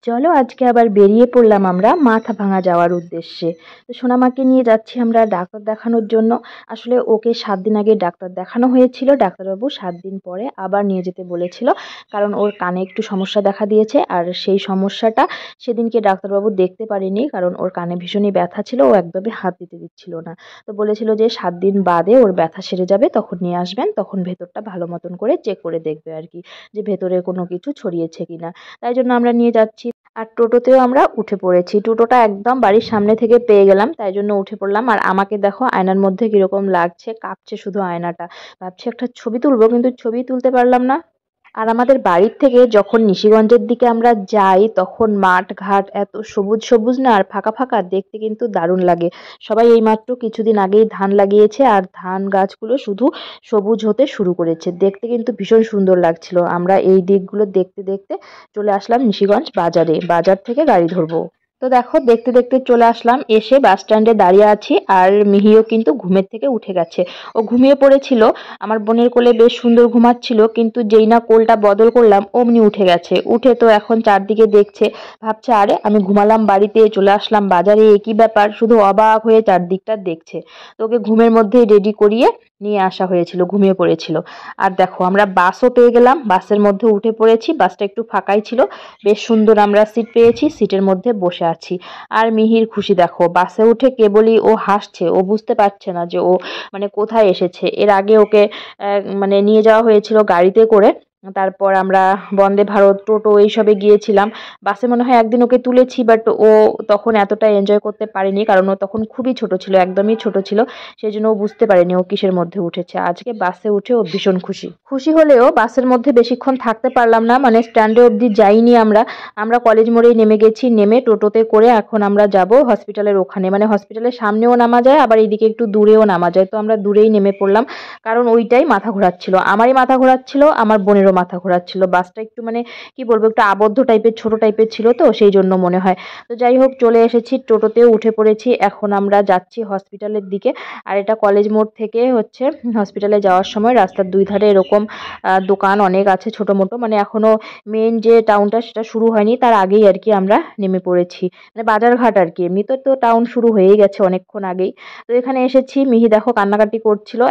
চলো আজকে আবার বেরিয়ে পড়লাম আমরা মাথা ভাঙা যাওয়ার উদ্দেশ্যে। তো সোনামাকে নিয়ে যাচ্ছি আমরা ডাক্তার দেখানোর জন্য। আসলে ওকে 7 দিন আগে ডাক্তার দেখানো হয়েছিল, ডাক্তারবাবু 7 দিন পরে আবার নিয়ে যেতে বলেছিল। কারণ ওর কানে একটু সমস্যা দেখা দিয়েছে, আর সেই সমস্যাটা সেদিনকে ডাক্তারবাবু দেখতে পারেনি, কারণ ওর কানে ভীষণই ব্যথা ছিল, ও একদমই হাত দিতে দিচ্ছিল না। তো বলেছিল যে 7 দিন বাদে ওর ব্যথা সেরে যাবে, তখন নিয়ে আসবেন, তখন ভেতরটা ভালো মতন করে চেক করে দেখবে আর কি, যে ভেতরে কোনো কিছু ছড়িয়েছে কিনা। তাই জন্য আমরা নিয়ে যাচ্ছি। আর টোটোতেও আমরা উঠে পড়েছি। টোটোটা একদম বাড়ির সামনে থেকে পেয়ে গেলাম, তাই জন্য উঠে পড়লাম। আর আমাকে দেখো আয়নার মধ্যে কিরকম লাগছে, কাঁপছে শুধু আয়নাটা। ভাবছি একটা ছবি তুলবো, কিন্তু ছবি তুলতে পারলাম না। আর আমাদের বাড়ির থেকে যখন নিশিগঞ্জের দিকে আমরা যাই, তখন মাঠ ঘাট এত সবুজ সবুজ না, আর ফাঁকা ফাঁকা, দেখতে কিন্তু দারুণ লাগে। সবাই এইমাত্র কিছুদিন আগেই ধান লাগিয়েছে, আর ধান গাছগুলো শুধু সবুজ হতে শুরু করেছে, দেখতে কিন্তু ভীষণ সুন্দর লাগছিল। আমরা এই দিকগুলো দেখতে দেখতে চলে আসলাম নিশিগঞ্জ বাজারে, বাজার থেকে গাড়ি ধরবো। তো দেখো দেখতে দেখতে চলে আসলাম, এসে বাস স্ট্যান্ডে দাঁড়িয়ে আছি, আর মিহিও কিন্তু ঘুমের থেকে উঠে গেছে। ও ঘুমিয়ে পড়েছিল, আমার বোনের কোলে বেশ সুন্দর ঘুমাচ্ছিল, কিন্তু যেই না কোলটা বদল করলাম অমনি উঠে গেছে। উঠে তো এখন চারদিকে দেখছে, ভাবছে আরে আমি ঘুমালাম বাড়িতে, চলে আসলাম বাজারে, একই ব্যাপার, শুধু অবাক হয়ে চারদিকটা দেখছে। তো ওকে ঘুমের মধ্যে রেডি করিয়ে নিয়ে আসা হয়েছিল, ঘুমিয়ে পড়েছিল। আর দেখো আমরা বাসও পেয়ে গেলাম, বাসের মধ্যে উঠে পড়েছি, বাসটা একটু ফাঁকাই ছিল, বেশ সুন্দর আমরা সিট পেয়েছি, সিটের মধ্যে বসে আছি। আর মিহির খুশি দেখো, বাসে উঠে কেবলই ও হাসছে, ও বুঝতে পারছে না যে ও মানে কোথায় এসেছে। এর আগে ওকে মানে নিয়ে যাওয়া হয়েছিল গাড়িতে করে, তারপর আমরা বন্দে ভারত, টোটো এইসবে গিয়েছিলাম। বাসে মনে হয় একদিন ওকে তুলেছি, বাট ও তখন এতটা এনজয় করতে পারেনি, কারণ ও তখন খুবই ছোট ছিল, একদমই ছোট ছিল। সেই জন্য ও বুঝতে পারেনি ও কিসের মধ্যে উঠেছে। আজকে বাসে উঠে ও ভীষণ খুশি। খুশি হলেও বাসের মধ্যে বেশিক্ষণ থাকতে পারলাম না, মানে স্ট্যান্ডে অবধি যাইনি আমরা। আমরা কলেজ মোড়েই নেমে গেছি, নেমে টোটোতে করে এখন আমরা যাব হসপিটালের ওখানে, মানে হসপিটালের সামনেও নামা যায়, আবার এইদিকে একটু দূরেও নামা যায়। তো আমরা দূরেই নেমে পড়লাম, কারণ ওইটাই মাথা ঘোরাচ্ছিল, আমারই মাথা ঘোরাচ্ছিল, আমার বোনেরও মাথা ঘোরাচ্ছিল। বাসটা একটু মানে কি বলবো, একটু আবদ্ধ টাইপের, ছোট টাইপের ছিল, তো সেই জন্য মনে হয়। তো যাই হোক, চলে এসেছি, টোটোতেও উঠে পড়েছি, এখন আমরা যাচ্ছি হসপিটালের দিকে। আর এটা কলেজ মোড় থেকে হচ্ছে হসপিটালে যাওয়ার সময় রাস্তার দুই ধারে এরকম দোকান অনেক আছে ছোট মোটো, মানে এখনো মেইন যে টাউনটা সেটা শুরু হয়নি, তার আগেই আর কি আমরা নেমে পড়েছি, মানে বাজারঘাট আর কি। এমনিতে তো টাউন শুরু হয়েই গেছে অনেকক্ষণ আগেই। তো এখানে এসেছি, মিহি দেখো কান্নাকাটি করছিল,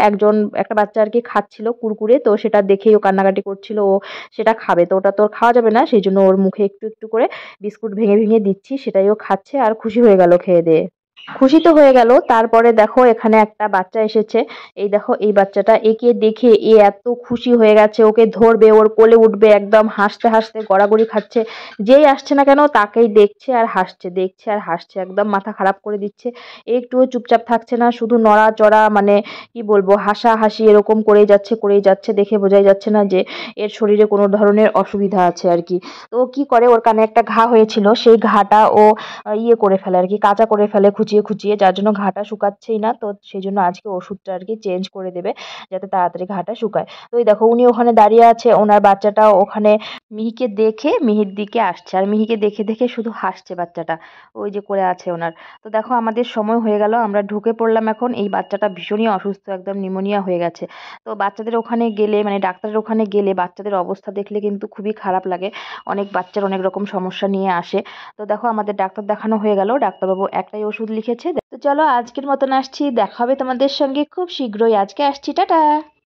একটা বাচ্চা আর কি খাচ্ছিল কুরকুরে, তো সেটা দেখেই ও কান্নাকাটি করছিল, ও সেটা খাবে। তো ওটা তো ওর খাওয়া যাবে না, সেই জন্য ওর মুখে একটু একটু করে বিস্কুট ভেঙে ভেঙে দিচ্ছি, সেটাই ও খাচ্ছে, আর খুশি হয়ে গেল খেয়ে দিয়ে। খুশি তো হয়ে গেল, তারপরে দেখো এখানে একটা বাচ্চা এসেছে। এই দেখো এই বাচ্চাটা, একে দেখে এ এত খুশি হয়ে গেছে, ওকে ধরবে, ওর কোলে উঠবে, একদম হাসতে হাসতে গড়াগড়ি খাচ্ছে। যেই আসছে না কেন তাকেই দেখছে আর হাসছে, দেখছে আর হাসছে, একদম মাথা খারাপ করে দিচ্ছে। একটুও চুপচাপ থাকছে না, শুধু নড়াচড়া, মানে কি বলবো, হাসাহাসি এরকম করেই যাচ্ছে করেই যাচ্ছে। দেখে বোঝাই যাচ্ছে না যে এর শরীরে কোনো ধরনের অসুবিধা আছে আর কি। তো ও কি করে, ওর কানে একটা ঘা হয়েছিল, সেই ঘাটা ও ইয়ে করে ফেলে আর কি, কাঁচা করে ফেলে খুঁচিয়ে খুঁচিয়ে, যার জন্য ঘাটা শুকাচ্ছেই না। তো সেই জন্য আজকে ওষুধটা আর কি চেঞ্জ করে দেবে, যাতে তাড়াতাড়ি ঘাটা শুকায়। তো এই দেখো উনি ওখানে দাঁড়িয়ে আছে, ওনার বাচ্চাটা ওখানে মিহিকে দেখে মিহির দিকে আসছে, আর মিহিকে দেখে দেখে শুধু হাসছে বাচ্চাটা, ওই যে করে আছে ওনার। তো দেখো আমাদের সময় হয়ে গেল, আমরা ঢুকে পড়লাম এখন। এই বাচ্চাটা ভীষণই অসুস্থ, একদম নিউমোনিয়া হয়ে গেছে। তো বাচ্চাদের ওখানে গেলে, মানে ডাক্তারের ওখানে গেলে বাচ্চাদের অবস্থা দেখলে কিন্তু খুবই খারাপ লাগে। অনেক বাচ্চার অনেক রকম সমস্যা নিয়ে আসে। তো দেখো আমাদের ডাক্তার দেখানো হয়ে গেল, ডাক্তারবাবু একটাই ওষুধ লিখেছে। তো চলো আজকের মতন আসছি, দেখা হবে তোমাদের সঙ্গে খুব শীঘ্রই। আজকে আসছি, টাটা।